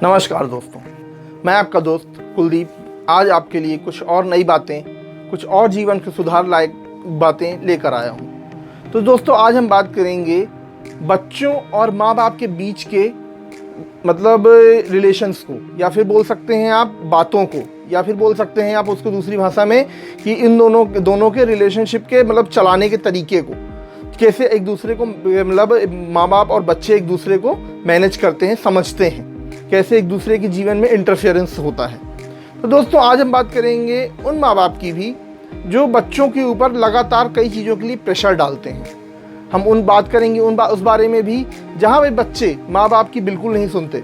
नमस्कार दोस्तों, मैं आपका दोस्त कुलदीप आज आपके लिए कुछ और नई बातें, कुछ और जीवन के सुधार लायक बातें लेकर आया हूँ। तो दोस्तों, आज हम बात करेंगे बच्चों और माँ बाप के बीच के मतलब रिलेशंस को, या फिर बोल सकते हैं आप बातों को, या फिर बोल सकते हैं आप उसको दूसरी भाषा में कि इन दोनों के रिलेशनशिप के मतलब चलाने के तरीके को, कैसे एक दूसरे को मतलब माँ बाप और बच्चे एक दूसरे को मैनेज करते हैं, समझते हैं, कैसे एक दूसरे के जीवन में इंटरफेरेंस होता है। तो दोस्तों, आज हम बात करेंगे उन माँ बाप की भी जो बच्चों के ऊपर लगातार कई चीज़ों के लिए प्रेशर डालते हैं। हम बात करेंगे उस बारे में भी जहाँ वे बच्चे माँ बाप की बिल्कुल नहीं सुनते।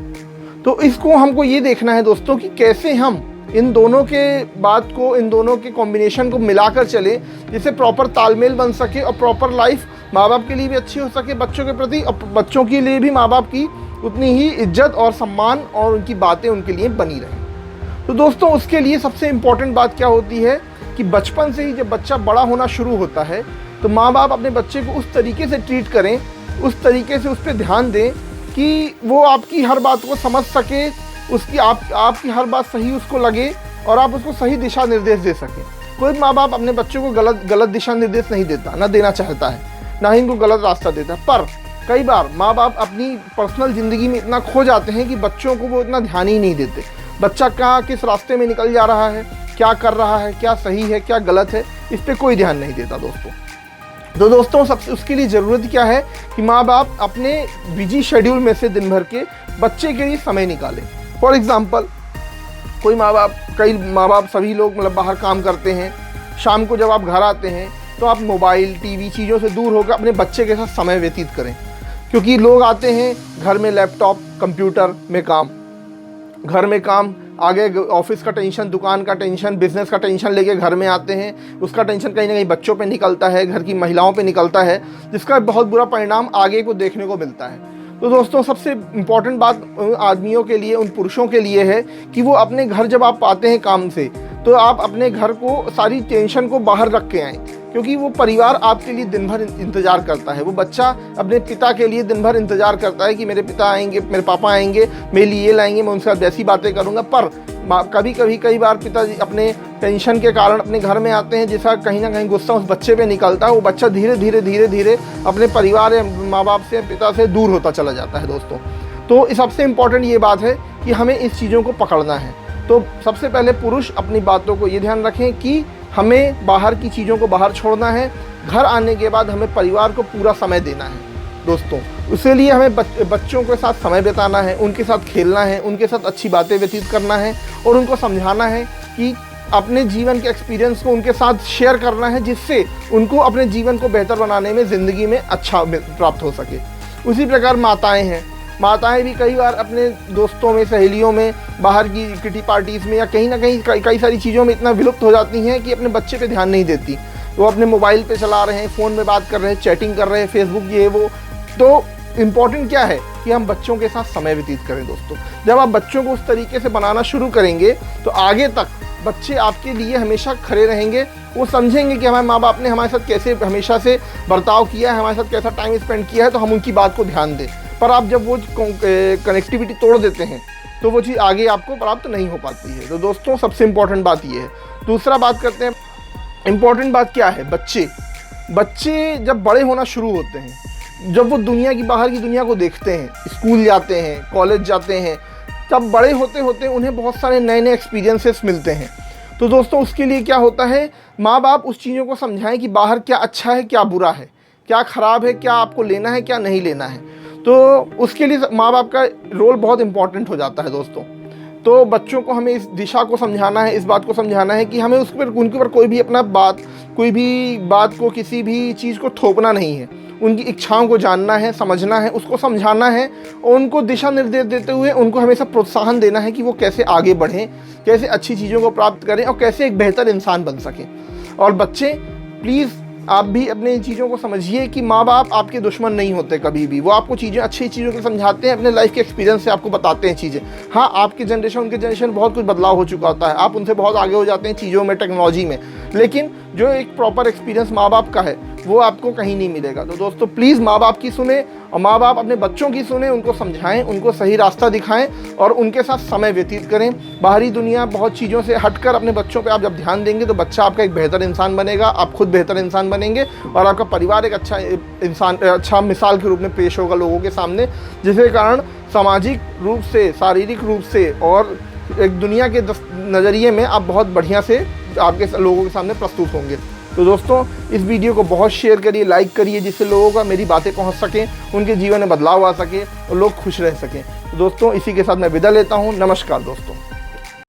तो इसको हमको ये देखना है दोस्तों कि कैसे हम इन दोनों के बात को, इन दोनों के कॉम्बिनेशन को मिलाकर चले, जिससे प्रॉपर तालमेल बन सके और प्रॉपर लाइफ माँ बाप के लिए भी अच्छी हो सके बच्चों के प्रति, और बच्चों के लिए भी माँ बाप की उतनी ही इज्जत और सम्मान और उनकी बातें उनके लिए बनी रहें। तो दोस्तों, उसके लिए सबसे इम्पॉर्टेंट बात क्या होती है कि बचपन से ही जब बच्चा बड़ा होना शुरू होता है तो माँ बाप अपने बच्चे को उस तरीके से ट्रीट करें, उस तरीके से उस पर ध्यान दें कि वो आपकी हर बात को समझ सके, उसकी आपकी हर बात सही उसको लगे और आप उसको सही दिशा निर्देश दे सकें। कोई माँ बाप अपने बच्चों को गलत दिशा निर्देश नहीं देता, ना देना चाहता है, ना ही इनको गलत रास्ता देता। पर कई बार माँ बाप अपनी पर्सनल ज़िंदगी में इतना खो जाते हैं कि बच्चों को वो इतना ध्यान ही नहीं देते। बच्चा कहाँ किस रास्ते में निकल जा रहा है, क्या कर रहा है, क्या सही है, क्या गलत है, इस पर कोई ध्यान नहीं देता दोस्तों। तो दोस्तों, सबसे उसके लिए ज़रूरत क्या है कि माँ बाप अपने बिजी शेड्यूल में से दिन भर के बच्चे के लिए समय निकालें। फॉर एग्ज़ाम्पल, कई माँ बाप सभी लोग मतलब बाहर काम करते हैं। शाम को जब आप घर आते हैं तो आप मोबाइल, टीवी चीज़ों से दूर होकर अपने बच्चे के साथ समय व्यतीत करें, क्योंकि लोग आते हैं घर में लैपटॉप, कंप्यूटर में काम, घर में काम, आगे ऑफिस का टेंशन, दुकान का टेंशन, बिजनेस का टेंशन लेके घर में आते हैं। उसका टेंशन कहीं ना कहीं बच्चों पे निकलता है, घर की महिलाओं पे निकलता है, जिसका बहुत बुरा परिणाम आगे को देखने को मिलता है। तो दोस्तों, सबसे इम्पॉर्टेंट बात आदमियों के लिए, उन पुरुषों के लिए है कि वो अपने घर जब आप आते हैं काम से, तो आप अपने घर को सारी टेंशन को बाहर रख के आएँ, क्योंकि वो परिवार आपके लिए दिन भर इंतज़ार करता है। वो बच्चा अपने पिता के लिए दिन भर इंतज़ार करता है कि मेरे पिता आएंगे, मेरे पापा आएंगे, मेरे लिए ये लाएंगे, मैं उनसे वैसी बातें करूँगा। पर कई बार पिताजी अपने टेंशन के कारण अपने घर में आते हैं, जिसका कहीं ना कहीं गुस्सा उस बच्चे पे निकलता है। वो बच्चा धीरे धीरे अपने परिवार या माँ बाप से, पिता से दूर होता चला जाता है दोस्तों। तो सबसे इम्पॉर्टेंट ये बात है कि हमें इस चीज़ों को पकड़ना है। तो सबसे पहले पुरुष अपनी बातों को ये ध्यान रखें कि हमें बाहर की चीज़ों को बाहर छोड़ना है। घर आने के बाद हमें परिवार को पूरा समय देना है दोस्तों। उसके लिए हमें बच्चों के साथ समय बिताना है, उनके साथ खेलना है, उनके साथ अच्छी बातें व्यतीत करना है और उनको समझाना है कि अपने जीवन के एक्सपीरियंस को उनके साथ शेयर करना है, जिससे उनको अपने जीवन को बेहतर बनाने में, ज़िंदगी में अच्छा प्राप्त हो सके। उसी प्रकार माताएं भी कई बार अपने दोस्तों में, सहेलियों में, बाहर की किटी पार्टीज़ में या कहीं ना कहीं कई सारी चीज़ों में इतना विलुप्त हो जाती हैं कि अपने बच्चे पे ध्यान नहीं देती। वो अपने मोबाइल पे चला रहे हैं, फ़ोन में बात कर रहे हैं, चैटिंग कर रहे हैं, फेसबुक ये वो। तो इम्पॉर्टेंट क्या है कि हम बच्चों के साथ समय व्यतीत करें दोस्तों। जब आप बच्चों को उस तरीके से बनाना शुरू करेंगे तो आगे तक बच्चे आपके लिए हमेशा खड़े रहेंगे। वो समझेंगे कि हमारे माँ बाप ने हमारे साथ कैसे हमेशा से बर्ताव किया है, हमारे साथ कैसा टाइम स्पेंड किया है, तो हम उनकी बात को ध्यान दें। पर आप जब वो कनेक्टिविटी तोड़ देते हैं तो वो चीज़ आगे आपको प्राप्त नहीं हो पाती है। तो दोस्तों, सबसे इम्पॉर्टेंट बात ये है। दूसरा बात करते हैं, इम्पॉर्टेंट बात क्या है। बच्चे जब बड़े होना शुरू होते हैं, जब वो बाहर की दुनिया को देखते हैं, स्कूल जाते हैं, कॉलेज जाते हैं, तब बड़े होते होते उन्हें बहुत सारे नए एक्सपीरियंसेस मिलते हैं। तो दोस्तों, उसके लिए क्या होता है, माँ बाप उस चीज़ों को समझाएं कि बाहर क्या अच्छा है, क्या बुरा है, क्या ख़राब है, क्या आपको लेना है, क्या नहीं लेना है। तो उसके लिए माँ बाप का रोल बहुत इंपॉर्टेंट हो जाता है दोस्तों। तो बच्चों को हमें इस दिशा को समझाना है, इस बात को समझाना है कि हमें उनके ऊपर कोई भी बात को, किसी भी चीज़ को थोपना नहीं है। उनकी इच्छाओं को जानना है, समझना है, उसको समझाना है और उनको दिशा निर्देश देते हुए उनको हमेशा प्रोत्साहन देना है कि वो कैसे आगे बढ़ें, कैसे अच्छी चीज़ों को प्राप्त करें और कैसे एक बेहतर इंसान बन सकें। और बच्चे, प्लीज़ आप भी अपने इन चीज़ों को समझिए कि माँ बाप आपके दुश्मन नहीं होते कभी भी। वो आपको चीज़ें, अच्छी चीज़ों को समझाते हैं, अपने लाइफ के एक्सपीरियंस से आपको बताते हैं चीज़ें। हाँ, आपकी जनरेशन, उनके जनरेशन बहुत कुछ बदलाव हो चुका होता है, आप उनसे बहुत आगे हो जाते हैं चीज़ों में, टेक्नोलॉजी में, लेकिन जो एक प्रॉपर एक्सपीरियंस माँ बाप का है वो आपको कहीं नहीं मिलेगा। तो दोस्तों प्लीज़ माँ बाप की सुने और माँ बाप अपने बच्चों की सुने, उनको समझाएं, उनको सही रास्ता दिखाएं और उनके साथ समय व्यतीत करें। बाहरी दुनिया बहुत चीज़ों से हटकर अपने बच्चों पे आप जब ध्यान देंगे तो बच्चा आपका एक बेहतर इंसान बनेगा, आप खुद बेहतर इंसान बनेंगे और आपका परिवार एक अच्छा इंसान, अच्छा मिसाल के रूप में पेश होगा लोगों के सामने, जिसके कारण सामाजिक रूप से, शारीरिक रूप से और एक दुनिया के नज़रिए में आप बहुत बढ़िया से आपके लोगों के सामने प्रस्तुत होंगे। तो दोस्तों इस वीडियो को बहुत शेयर करिए, लाइक करिए, जिससे लोगों का मेरी बातें पहुंच सकें, उनके जीवन में बदलाव आ सके और लोग खुश रह सकें। तो दोस्तों इसी के साथ मैं विदा लेता हूं। नमस्कार दोस्तों।